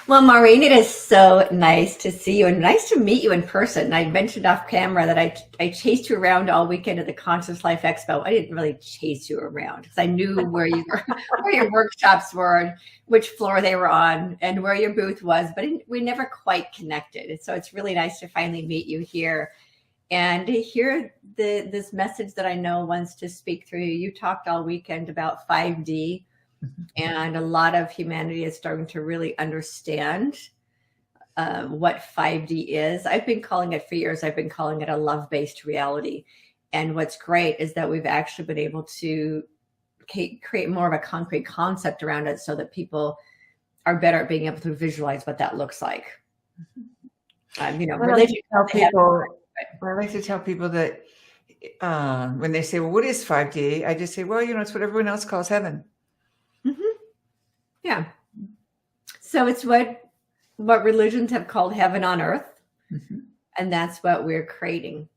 Well, Maureen, it is so nice to see you and nice to meet you in person. I mentioned off camera that I chased you around all weekend at the Conscious Life Expo. I didn't really chase you around because I knew where you were, where your workshops were, and which floor they were on, and where your booth was, but we never quite connected. So it's really nice to finally meet you here and to hear this message that I know wants to speak through you. You talked all weekend about 5D. And a lot of humanity is starting to really understand what 5D is. I've been calling it for years. I've been calling it a love-based reality. And what's great is that we've actually been able to create more of a concrete concept around it so that people are better at being able to visualize what that looks like. Religion. I like to tell people that when they say, well, what is 5D? I just say, well, it's what everyone else calls heaven. Yeah. So it's what religions have called heaven on earth. And that's what we're creating.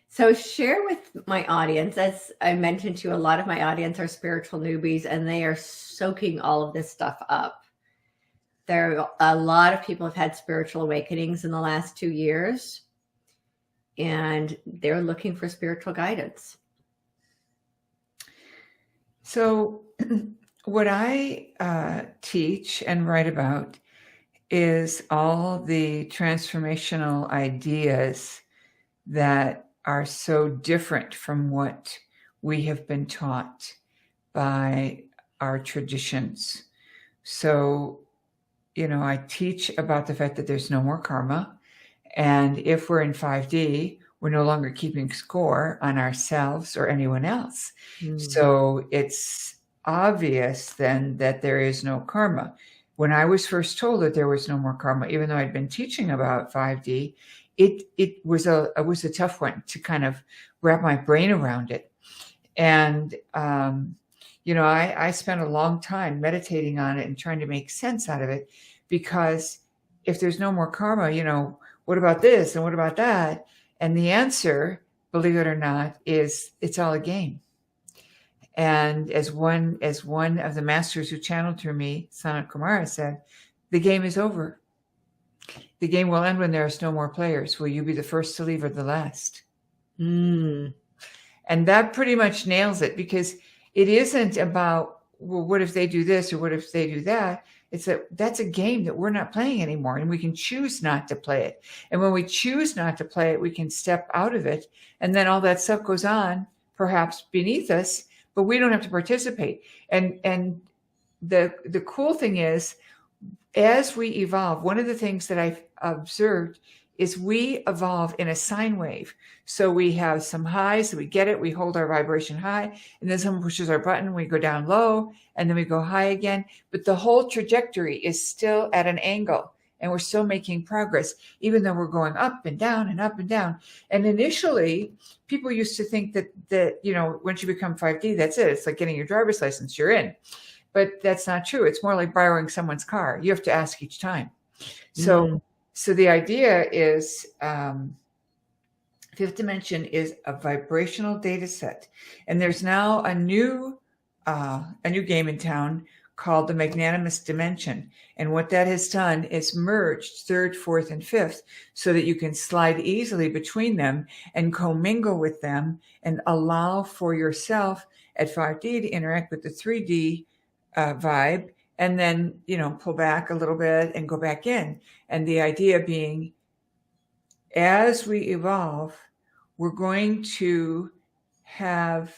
So share with my audience, as I mentioned to you, a lot of my audience are spiritual newbies and they are soaking all of this stuff up. There are a lot of people have had spiritual awakenings in the last 2 years and they're looking for spiritual guidance. So what I teach and write about is all the transformational ideas that are so different from what we have been taught by our traditions. So, I teach about the fact that there's no more karma. And if we're in 5D, we're no longer keeping score on ourselves or anyone else. So it's obvious then that there is no karma. When I was first told that there was no more karma, even though I'd been teaching about 5D, it was a tough one to kind of wrap my brain around it. And, I spent a long time meditating on it and trying to make sense out of it, because if there's no more karma, what about this and what about that? And the answer, believe it or not, is it's all a game. And as one of the masters who channeled through me, Sanat Kumara, said, the game is over. The game will end when there is no more players. Will you be the first to leave or the last? And that pretty much nails it, because it isn't about, well, what if they do this or what if they do that? It's that's a game that we're not playing anymore, and we can choose not to play it. And when we choose not to play it, we can step out of it. And then all that stuff goes on, perhaps beneath us, but we don't have to participate. And the cool thing is, as we evolve, one of the things that I've observed is we evolve in a sine wave. So we have some highs, so we get it, we hold our vibration high, and then someone pushes our button, we go down low, and then we go high again. But the whole trajectory is still at an angle, and we're still making progress, even though we're going up and down and up and down. And initially, people used to think that once you become 5D, that's it. It's like getting your driver's license, you're in. But that's not true. It's more like borrowing someone's car. You have to ask each time. So the idea is, fifth dimension is a vibrational data set. And there's now a new game in town called the magnanimous dimension. And what that has done is merged third, fourth, and fifth so that you can slide easily between them and commingle with them and allow for yourself at 5D to interact with the 3D vibe, and then, pull back a little bit and go back in. And the idea being, as we evolve, we're going to have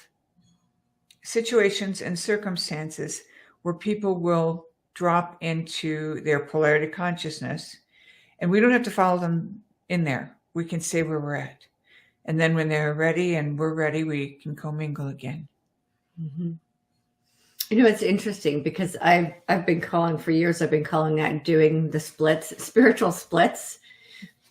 situations and circumstances where people will drop into their polarity consciousness, and we don't have to follow them in there. We can stay where we're at. And then when they're ready and we're ready, we can commingle again. It's interesting because I've been calling for years. I've been calling that doing the splits, spiritual splits,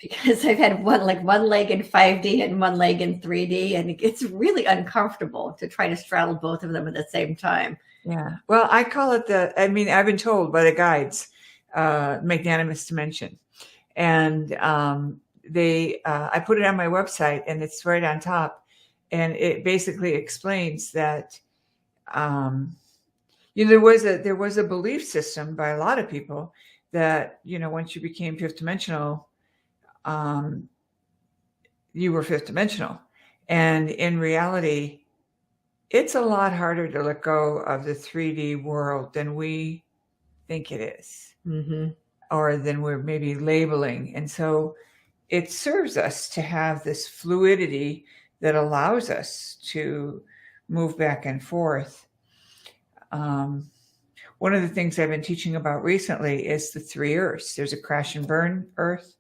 because I've had one leg in 5D and one leg in 3D, and it's really uncomfortable to try to straddle both of them at the same time. Yeah. Well, I call it I've been told by the guides, magnanimous dimension, and I put it on my website, and it's right on top, and it basically explains that. there was a belief system by a lot of people that, once you became fifth dimensional, you were fifth dimensional. And in reality, it's a lot harder to let go of the 3D world than we think it is, or than we're maybe labeling. And so it serves us to have this fluidity that allows us to move back and forth. One of the things I've been teaching about recently is the 3 earths. There's a crash and burn earth,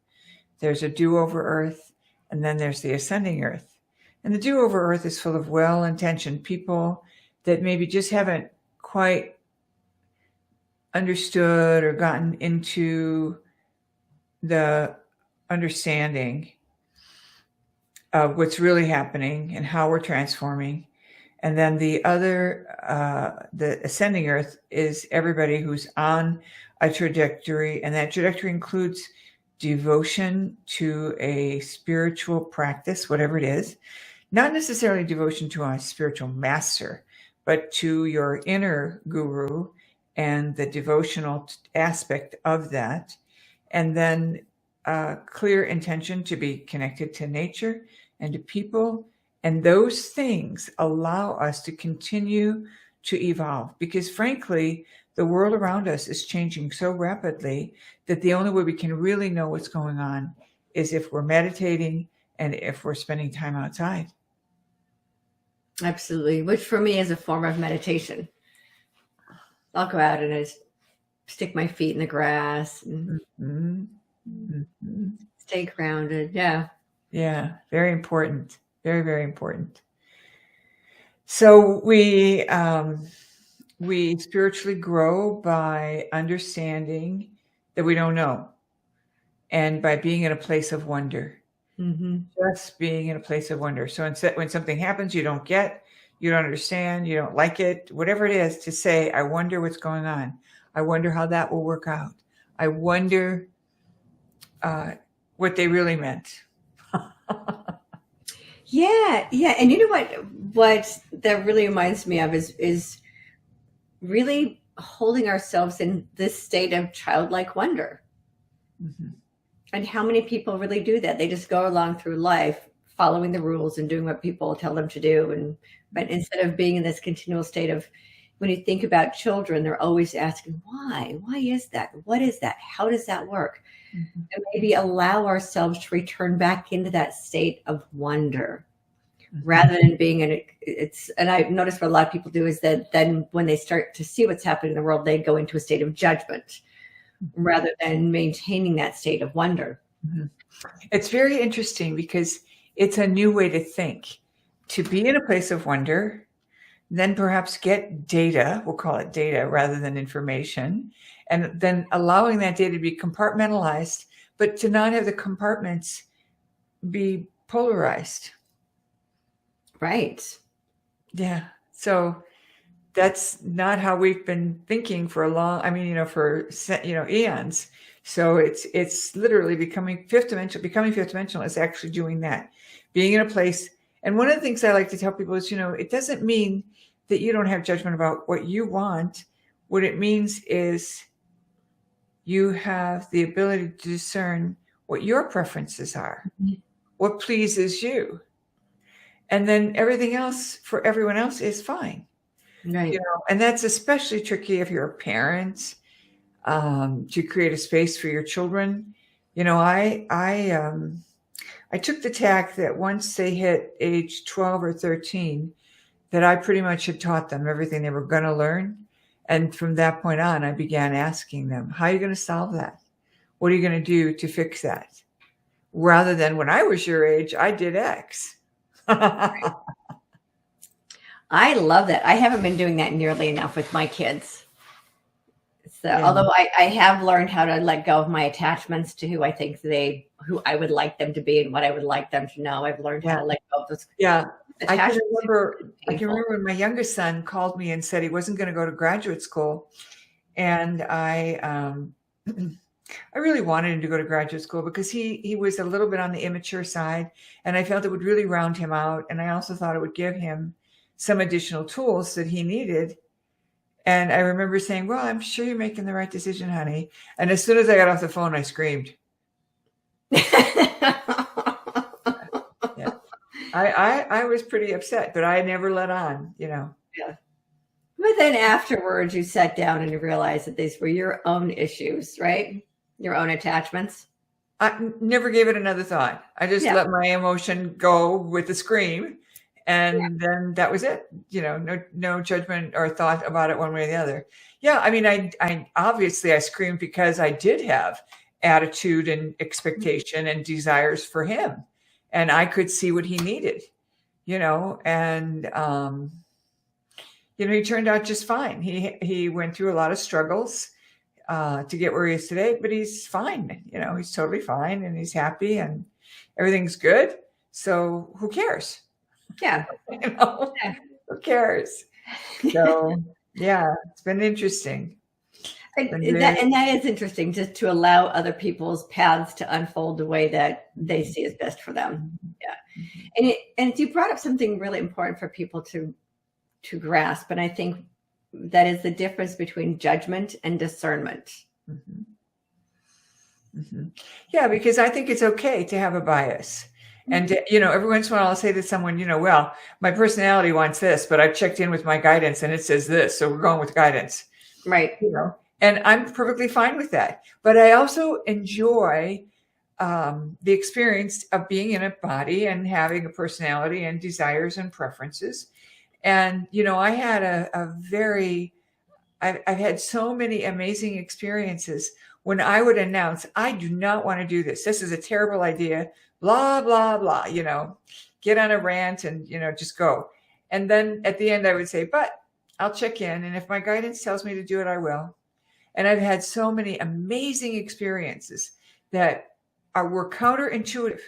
there's a do-over earth, and then there's the ascending earth. And the do-over earth is full of well-intentioned people that maybe just haven't quite understood or gotten into the understanding of what's really happening and how we're transforming. And then the ascending earth is everybody who's on a trajectory, and that trajectory includes devotion to a spiritual practice, whatever it is, not necessarily devotion to a spiritual master, but to your inner guru and the devotional aspect of that. And then clear intention to be connected to nature and to people. And those things allow us to continue to evolve, because frankly, the world around us is changing so rapidly that the only way we can really know what's going on is if we're meditating and if we're spending time outside. Absolutely. Which for me is a form of meditation. I'll go out and I just stick my feet in the grass and stay grounded. Yeah. Yeah. Very important. Very, very important. So we spiritually grow by understanding that we don't know, and by being in a place of wonder. Just being in a place of wonder. So instead, when something happens you don't get, you don't understand, you don't like it, whatever it is, to say, I wonder what's going on. I wonder how that will work out. I wonder what they really meant. Yeah. And you know what that really reminds me of is really holding ourselves in this state of childlike wonder. And how many people really do that? They just go along through life following the rules and doing what people tell them to do. But instead of being in this continual state of, when you think about children, they're always asking, why? Why is that? What is that? How does that work? And maybe allow ourselves to return back into that state of wonder rather than being in it. And I've noticed what a lot of people do is that then when they start to see what's happening in the world, they go into a state of judgment rather than maintaining that state of wonder. It's very interesting because it's a new way to think, to be in a place of wonder, then perhaps get data, we'll call it data rather than information, and then allowing that data to be compartmentalized, but to not have the compartments be polarized. Right. Yeah. So that's not how we've been thinking for for eons. So it's literally becoming fifth dimensional. Becoming fifth dimensional is actually doing that, being in a place. And one of the things I like to tell people is, it doesn't mean that you don't have judgment about what you want. What it means is you have the ability to discern what your preferences are, what pleases you. And then everything else for everyone else is fine. Right. And that's especially tricky if you're a parent, to create a space for your children. I took the tack that once they hit age 12 or 13, that I pretty much had taught them everything they were going to learn. And from that point on, I began asking them, how are you going to solve that? What are you going to do to fix that? Rather than, when I was your age, I did X. I love that. I haven't been doing that nearly enough with my kids. So, although I have learned how to let go of my attachments to who I think who I would like them to be and what I would like them to know, I've learned how to let go of those. Yeah. I can remember when my youngest son called me and said he wasn't going to go to graduate school. And I really wanted him to go to graduate school because he was a little bit on the immature side, and I felt it would really round him out. And I also thought it would give him some additional tools that he needed And I remember saying, well, I'm sure you're making the right decision, honey. And as soon as I got off the phone, I screamed. Yeah. I was pretty upset, but I never let on, Yeah. But then afterwards, you sat down and you realized that these were your own issues, right? Your own attachments. I never gave it another thought. I just let my emotion go with the scream. And then that was it. No judgment or thought about it one way or the other. Yeah. I mean, I obviously I screamed because I did have attitude and expectation and desires for him. And I could see what he needed, and, he turned out just fine. He went through a lot of struggles to get where he is today, but he's fine. He's totally fine and he's happy and everything's good. So who cares? Yeah. Who cares? So yeah, it's been interesting. And that is interesting, just to allow other people's paths to unfold the way that they see is best for them. Yeah. And you brought up something really important for people to grasp. And I think that is the difference between judgment and discernment. Mm-hmm. Mm-hmm. Yeah, because I think it's okay to have a bias. And, every once in a while I'll say to someone, well, my personality wants this, but I've checked in with my guidance and it says this. So we're going with guidance. Right. And I'm perfectly fine with that. But I also enjoy the experience of being in a body and having a personality and desires and preferences. And, I had I've had so many amazing experiences when I would announce, I do not want to do this. This is a terrible idea, blah, blah, blah, get on a rant and, just go. And then at the end I would say, but I'll check in. And if my guidance tells me to do it, I will. And I've had so many amazing experiences that were counterintuitive.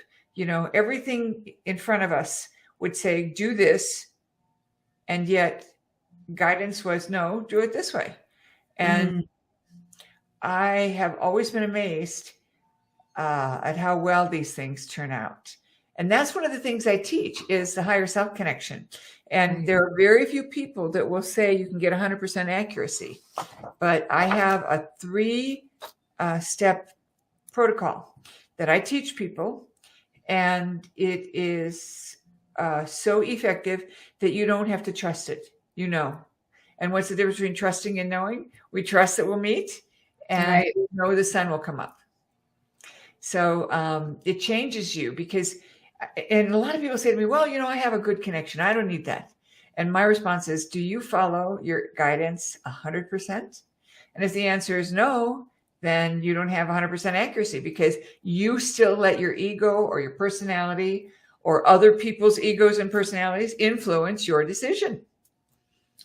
Everything in front of us would say, do this. And yet guidance was, no, do it this way. And I have always been amazed at how well these things turn out. And that's one of the things I teach is the higher self connection. And there are very few people that will say you can get 100% accuracy. But I have a 3-step protocol that I teach people. And it is so effective that you don't have to trust it, And what's the difference between trusting and knowing? We trust that we'll meet and we know the sun will come up. So it changes you because, and a lot of people say to me, well, I have a good connection. I don't need that. And my response is, do you follow your guidance 100%? And if the answer is no, then you don't have 100% accuracy because you still let your ego or your personality or other people's egos and personalities influence your decision.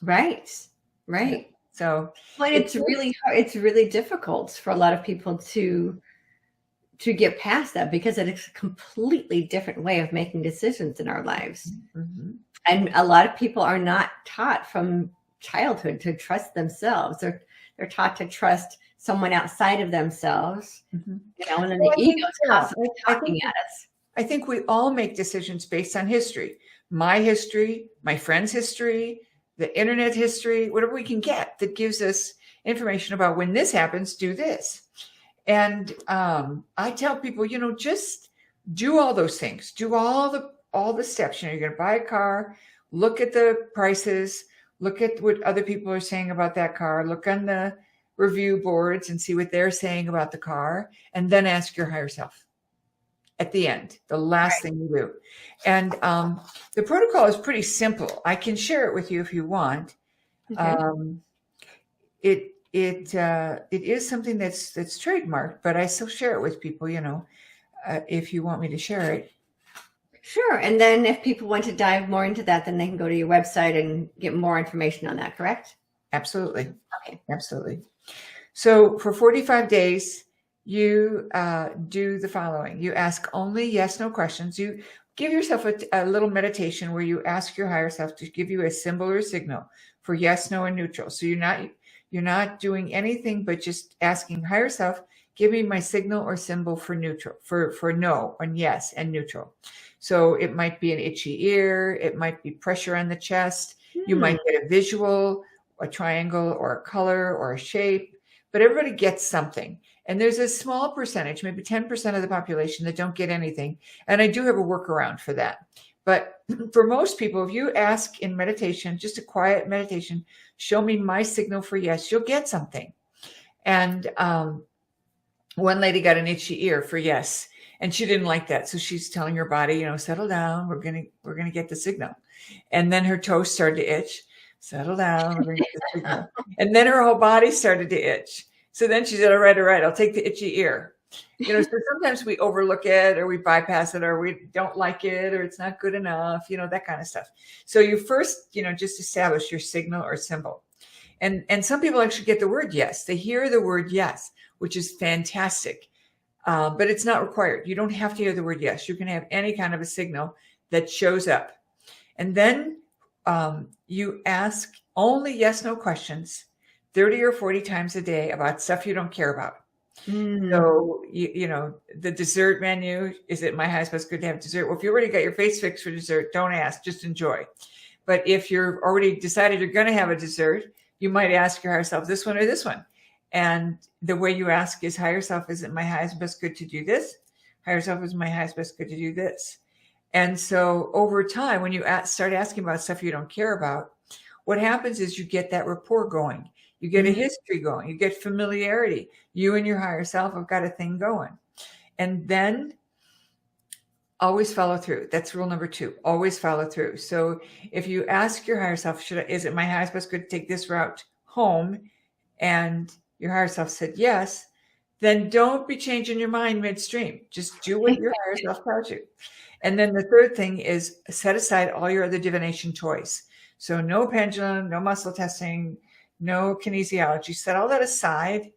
Right. Right. So, but it's really hard. It's really difficult for a lot of people to get past that because it's a completely different way of making decisions in our lives. Mm-hmm. And a lot of people are not taught from childhood to trust themselves. They're taught to trust someone outside of themselves, and then the ego is constantly talking at us. I think we all make decisions based on history. My history, my friend's history, the internet history, whatever we can get that gives us information about when this happens, do this. And I tell people, just do all those things. Do all the steps. You're going to buy a car, look at the prices, look at what other people are saying about that car, look on the review boards and see what they're saying about the car, and then ask your higher self at the end, the last thing you do. And the protocol is pretty simple. I can share it with you if you want. Okay. It is something that's trademarked, but I still share it with people, if you want me to share it. Sure. And then if people want to dive more into that, then they can go to your website and get more information on that, correct? Absolutely. Okay. Absolutely. So for 45 days, you do the following. You ask only yes, no questions. You give yourself a little meditation where you ask your higher self to give you a symbol or signal for yes, no, and neutral. So you're not doing anything but just asking higher self, give me my signal or symbol for neutral, for no and yes and neutral. So it might be an itchy ear. It might be pressure on the chest. You might get a visual a triangle or a color or a shape, but everybody gets something. And there's a small percentage, maybe 10% of the population that don't get anything. And I do have a workaround for that. But for most people, if you ask in meditation, just a quiet meditation, show me my signal for yes, you'll get something. And one lady got an itchy ear for yes, and she didn't like that. So she's telling her body, settle down. We're gonna get the signal. And then her toes started to itch. Settle down. We're gonna get the signal. And then her whole body started to itch. So then she said, all right, I'll take the itchy ear. So sometimes we overlook it, or we bypass it, or we don't like it, or it's not good enough, that kind of stuff. So you first, just establish your signal or symbol. And some people actually get the word yes. They hear the word yes, which is fantastic. But it's not required. You don't have to hear the word yes. You can have any kind of a signal that shows up. And then you ask only yes, no questions, 30 or 40 times a day about stuff you don't care about. So, the dessert menu, is it my highest best good to have dessert? Well, if you already got your face fixed for dessert, don't ask, just enjoy. But if you're already decided you're going to have a dessert, you might ask your higher self, this one or this one. And the way you ask is, higher self, is it my highest best good to do this? Higher self, is my highest best good to do this? And so over time, when you start asking about stuff you don't care about, what happens is you get that rapport going. You get a history going. You get familiarity. You and your higher self have got a thing going. And then always follow through. That's rule number 2. Always follow through. So if you ask your higher self, is it my highest best good to take this route home? And your higher self said yes, then don't be changing your mind midstream. Just do what your higher self tells you. And then the third thing is set aside all your other divination toys. So no pendulum, no muscle testing, no kinesiology. Set all that aside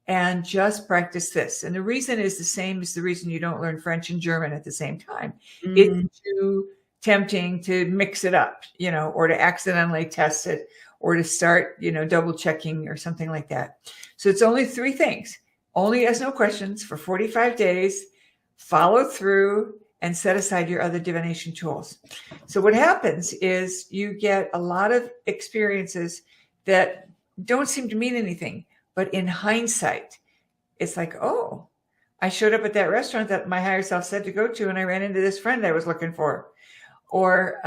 and just practice this. And the reason is the same as the reason you don't learn French and German at the same time. It's too tempting to mix it up, or to accidentally test it, or to start, double checking or something like that. So it's only 3 things. Only yes, no questions for 45 days, follow through, and set aside your other divination tools. So what happens is you get a lot of experiences that don't seem to mean anything, but in hindsight, it's like, oh, I showed up at that restaurant that my higher self said to go to, and I ran into this friend I was looking for. Or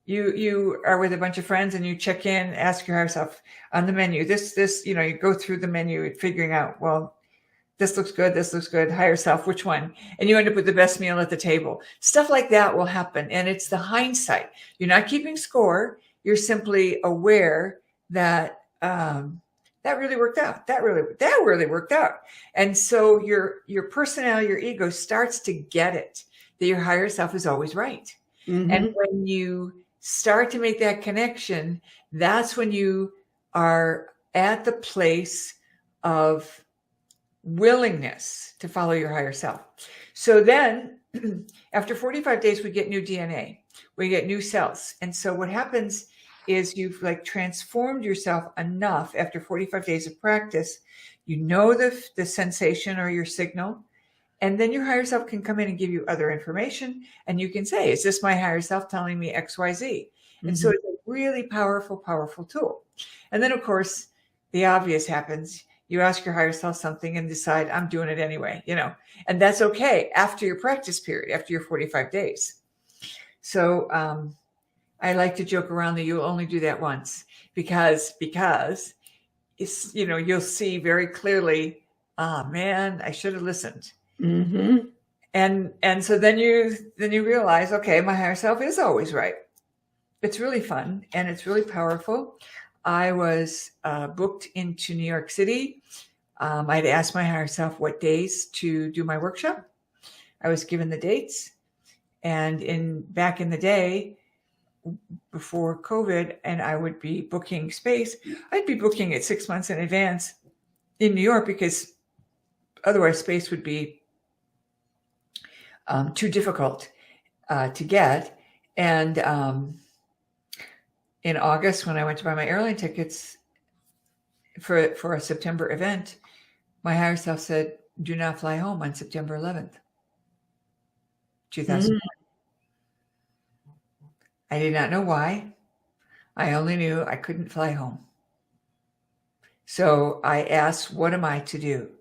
you are with a bunch of friends and you check in, ask your higher self on the menu, this, you go through the menu figuring out, well, this looks good, higher self, which one? And you end up with the best meal at the table. Stuff like that will happen. And it's the hindsight. You're not keeping score. You're simply aware that that really worked out. That really worked out. And so your personality, your ego starts to get it, that your higher self is always right. And when you start to make that connection, that's when you are at the place of willingness to follow your higher self. So then after 45 days, we get new DNA, we get new cells. And so what happens is you've transformed yourself enough after 45 days of practice, the sensation or your signal. And then your higher self can come in and give you other information. And you can say, is this my higher self telling me X, Y, Z? And so it's a really powerful, powerful tool. And then, of course, the obvious happens. You ask your higher self something and decide, I'm doing it anyway, and that's okay after your practice period, after your 45 days. So I like to joke around that you'll only do that once because it's, you'll see very clearly, man, I should have listened. And so then you realize, okay, my higher self is always right. It's really fun and it's really powerful. I was booked into New York City. I'd asked my higher self what days to do my workshop. I was given the dates. And back in the day, before COVID, and I would be booking space, I'd be booking it 6 months in advance in New York because otherwise space would be too difficult to get. And in August, when I went to buy my airline tickets for a September event, my higher self said, do not fly home on September 11th, 2001. I did not know why. I only knew I couldn't fly home. So I asked, what am I to do?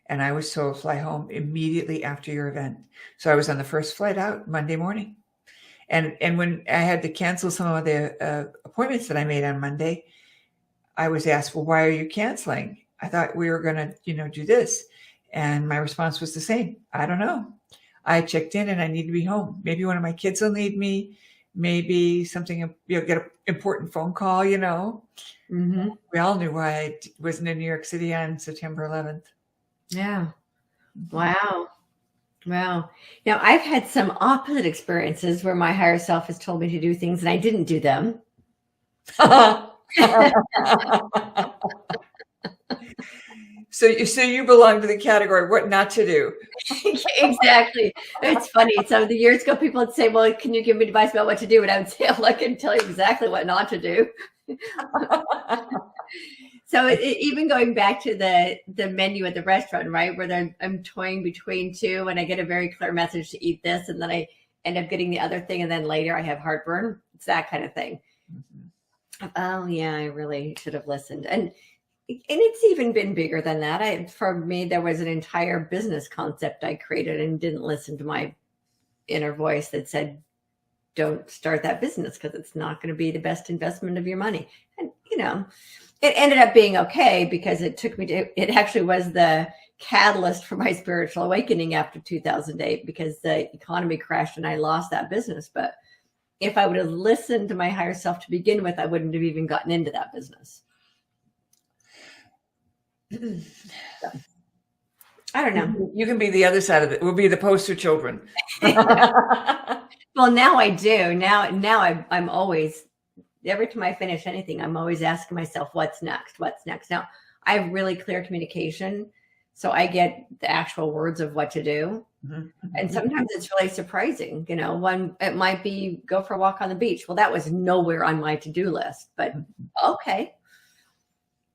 And I was told, fly home immediately after your event. So I was on the first flight out Monday morning. And when I had to cancel some of the appointments that I made on Monday, I was asked, well, why are you canceling? I thought we were going to, do this. And my response was the same. I don't know. I checked in and I need to be home. Maybe one of my kids will need me. Maybe something, get an important phone call, Mm-hmm. We all knew why I wasn't in New York City on September 11th. Yeah. Wow. Wow. Now, I've had some opposite experiences where my higher self has told me to do things and I didn't do them. So you belong to the category, what not to do. Exactly. It's funny. So the years ago, people would say, well, can you give me advice about what to do? And I would say, well, I can tell you exactly what not to do. So even going back to the menu at the restaurant, right, where I'm toying between two and I get a very clear message to eat this and then I end up getting the other thing and then later I have heartburn. It's that kind of thing. Mm-hmm. Oh, yeah, I really should have listened. And it's even been bigger than that. For me, there was an entire business concept I created and didn't listen to my inner voice that said, don't start that business because it's not going to be the best investment of your money. And, it ended up being okay because it actually was the catalyst for my spiritual awakening after 2008 because the economy crashed and I lost that business. But if I would have listened to my higher self to begin with, I wouldn't have even gotten into that business. So, I don't know. You can be the other side of it. We'll be the poster children. Well, now I do. Now I'm always, every time I finish anything, I'm always asking myself, what's next? What's next? Now, I have really clear communication, so I get the actual words of what to do. Mm-hmm. And sometimes it's really surprising. One, it might be go for a walk on the beach. Well, that was nowhere on my to-do list, but okay.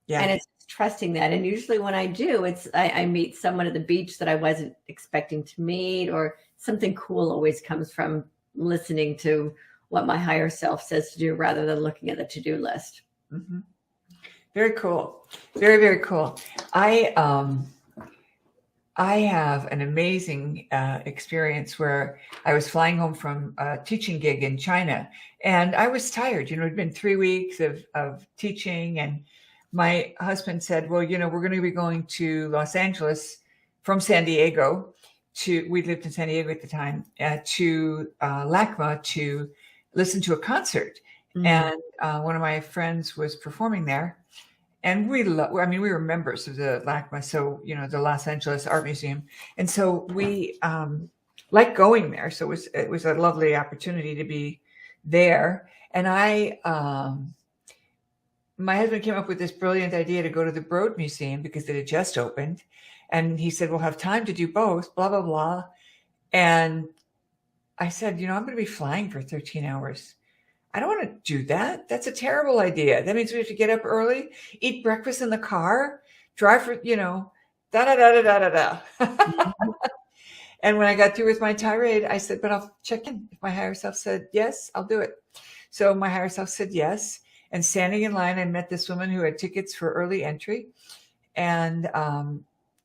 Yeah. And it's trusting that. And usually when I do, I meet someone at the beach that I wasn't expecting to meet, or something cool always comes from listening to what my higher self says to do rather than looking at the to-do list. Mm-hmm. Very cool. Very, very cool. I have an amazing experience where I was flying home from a teaching gig in China and I was tired. It'd been 3 weeks of teaching, and my husband said, well, we're going to be going to Los Angeles from San Diego we lived in San Diego at the time, to LACMA to listen to a concert. Mm-hmm. And one of my friends was performing there. And we were members of the LACMA, so, the Los Angeles Art Museum. And so we liked going there. So it was a lovely opportunity to be there. And my husband came up with this brilliant idea to go to the Broad Museum because it had just opened. And he said, we'll have time to do both, blah, blah, blah. And I said, I'm going to be flying for 13 hours. I don't want to do that. That's a terrible idea. That means we have to get up early, eat breakfast in the car, drive for, da-da-da-da-da-da-da. Mm-hmm. And when I got through with my tirade, I said, but I'll check in. If my higher self said yes, I'll do it. So my higher self said yes. And standing in line, I met this woman who had tickets for early entry. And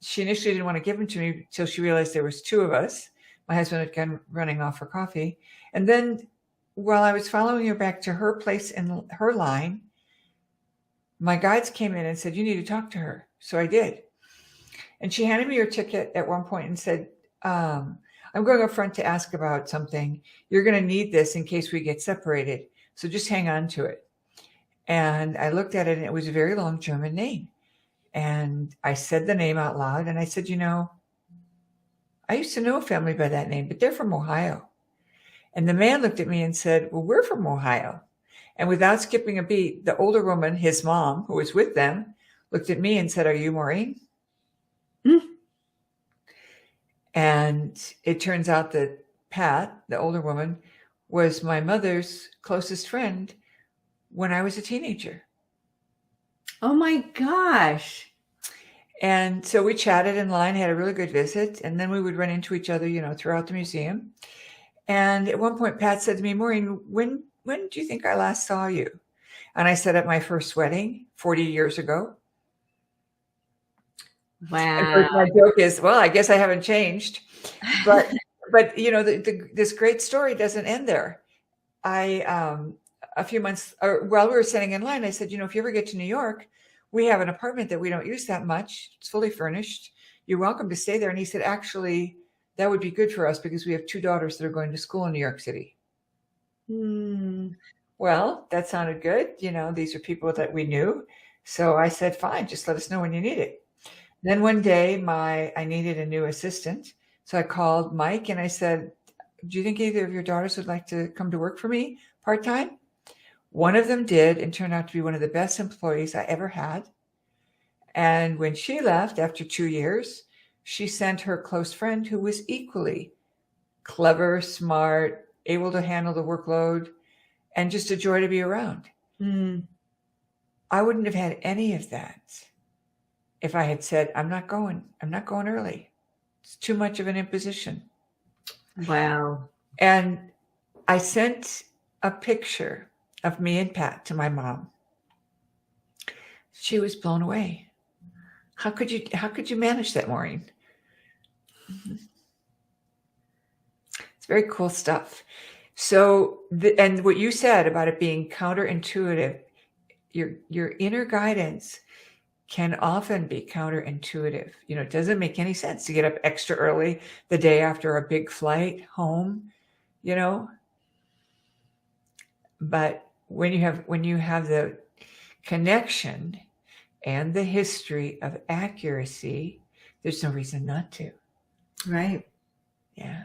she initially didn't want to give them to me until she realized there was two of us. My husband had gone running off for coffee. And then while I was following her back to her place in her line, my guides came in and said, you need to talk to her. So I did. And she handed me her ticket at one point and said, I'm going up front to ask about something. You're going to need this in case we get separated. So just hang on to it. And I looked at it and it was a very long German name. And I said the name out loud and I said, I used to know a family by that name, but they're from Ohio. And the man looked at me and said, well, we're from Ohio. And without skipping a beat, the older woman, his mom, who was with them, looked at me and said, are you Maureen? Mm. And it turns out that Pat, the older woman, was my mother's closest friend when I was a teenager. Oh my gosh. And so we chatted in line, had a really good visit. And then we would run into each other, throughout the museum. And at one point, Pat said to me, Maureen, when do you think I last saw you? And I said at my first wedding 40 years ago. And of course, Wow. my joke is, well, I guess I haven't changed. But this great story doesn't end there. A few months, or while we were sitting in line, I said, if you ever get to New York, we have an apartment that we don't use that much. It's fully furnished. You're welcome to stay there. And he said, actually, that would be good for us because we have 2 daughters that are going to school in New York City. Well, that sounded good. These are people that we knew. So I said, fine, just let us know when you need it. Then one day I needed a new assistant. So I called Mike and I said, do you think either of your daughters would like to come to work for me part-time? One of them did and turned out to be one of the best employees I ever had. And when she left after 2 years, she sent her close friend who was equally clever, smart, able to handle the workload, and just a joy to be around. I wouldn't have had any of that if I had said, I'm not going early. It's too much of an imposition. Wow. And I sent a picture of me and Pat to my mom. She was blown away. How could you manage that, Maureen? It's very cool stuff. So, and what you said about it being counterintuitive, your inner guidance can often be counterintuitive. It doesn't make any sense to get up extra early the day after a big flight home, But when you have the connection and the history of accuracy, there's no reason not to. Right. Yeah.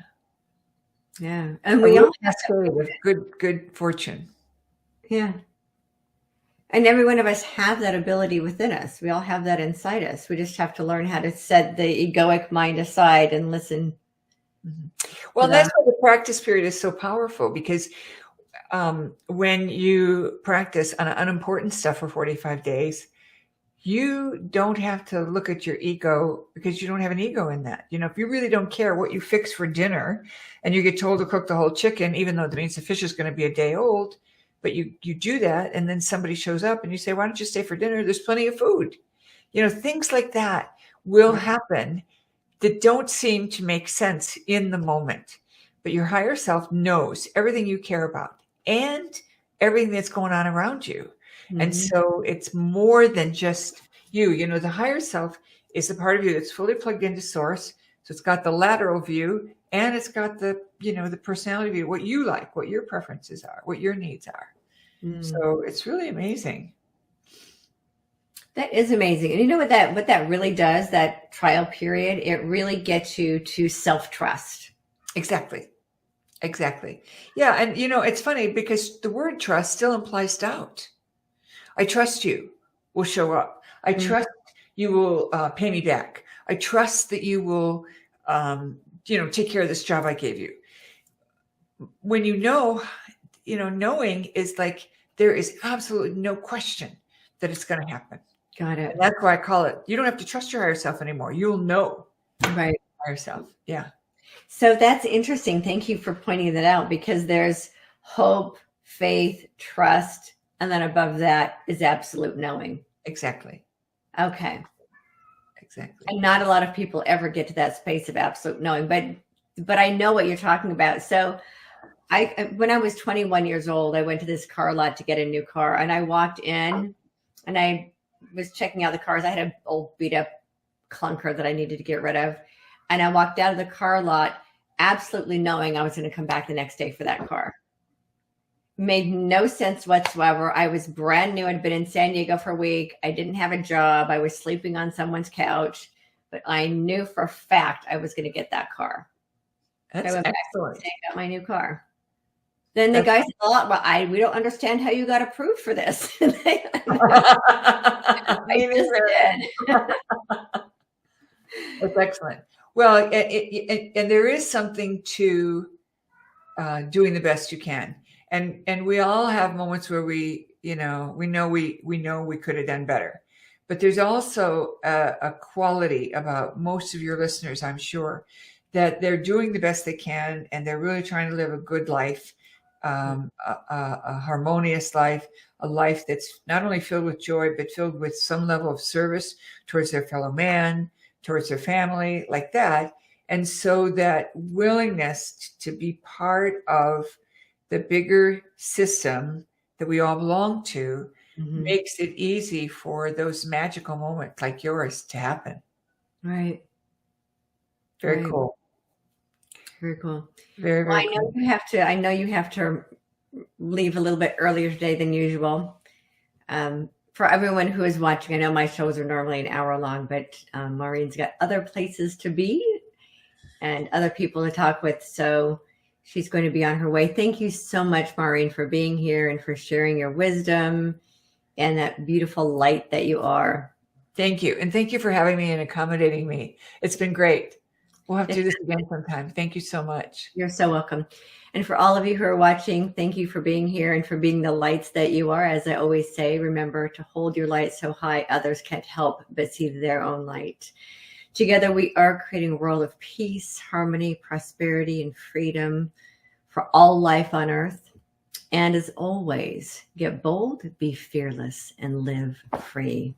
Yeah. And we all have with good fortune. Yeah. And every one of us have that ability within us. We all have that inside us. We just have to learn how to set the egoic mind aside and listen. Well, that's why the practice period is so powerful, because when you practice on unimportant stuff for 45 days, you don't have to look at your ego, because you don't have an ego in that. If you really don't care what you fix for dinner and you get told to cook the whole chicken, even though that means the fish is going to be a day old, but you do that, and then somebody shows up and you say, why don't you stay for dinner? There's plenty of food. Things like that will happen that don't seem to make sense in the moment. But your higher self knows everything you care about and everything that's going on around you. And so it's more than just you. The higher self is the part of you that's fully plugged into source. So it's got the lateral view, and it's got the personality view, what you like, what your preferences are, what your needs are. So it's really amazing. That is amazing. And you know what that really does, that trial period, it really gets you to self-trust. Exactly. Yeah. And it's funny because the word trust still implies doubt. I trust you will show up. I trust you will pay me back. I trust that you will, take care of this job I gave you. When knowing is like, there is absolutely no question that it's going to happen. Got it. And that's why I call it, you don't have to trust your higher self anymore. You'll know. Right. Higher self. Yeah. So that's interesting. Thank you for pointing that out, because there's hope, faith, trust, and then above that is absolute knowing. Exactly. Okay. Exactly. And not a lot of people ever get to that space of absolute knowing, but I know what you're talking about. So when I was 21 years old, I went to this car lot to get a new car, and I walked in and I was checking out the cars. I had an old beat up clunker that I needed to get rid of. And I walked out of the car lot absolutely knowing I was going to come back the next day for that car. Made no sense whatsoever. I was brand new. I'd been in San Diego for a week. I didn't have a job. I was sleeping on someone's couch, but I knew for a fact I was going to get that car. That's I went excellent. back and got my new car. Then the guy said, well, we don't understand how you got approved for this. I just did. That's excellent. Well, and there is something to doing the best you can, and we all have moments where we know we could have done better, but there's also a quality about most of your listeners, I'm sure, that they're doing the best they can and they're really trying to live a good life, a harmonious life, a life that's not only filled with joy, but filled with some level of service towards their fellow man, towards their family, like that. And so that willingness to be part of the bigger system that we all belong to makes it easy for those magical moments like yours to happen. Right. Very cool. Very cool. Very, very Well, cool. I know you have to leave a little bit earlier today than usual. For everyone who is watching, I know my shows are normally an hour long, but Maureen's got other places to be and other people to talk with. So she's going to be on her way. Thank you so much, Maureen, for being here and for sharing your wisdom and that beautiful light that you are. Thank you. And thank you for having me and accommodating me. It's been great. We'll have to do this again sometime. Thank you so much. You're so welcome. And for all of you who are watching, thank you for being here and for being the lights that you are. As I always say, remember to hold your light so high others can't help but see their own light. Together, we are creating a world of peace, harmony, prosperity, and freedom for all life on earth. And as always, get bold, be fearless, and live free.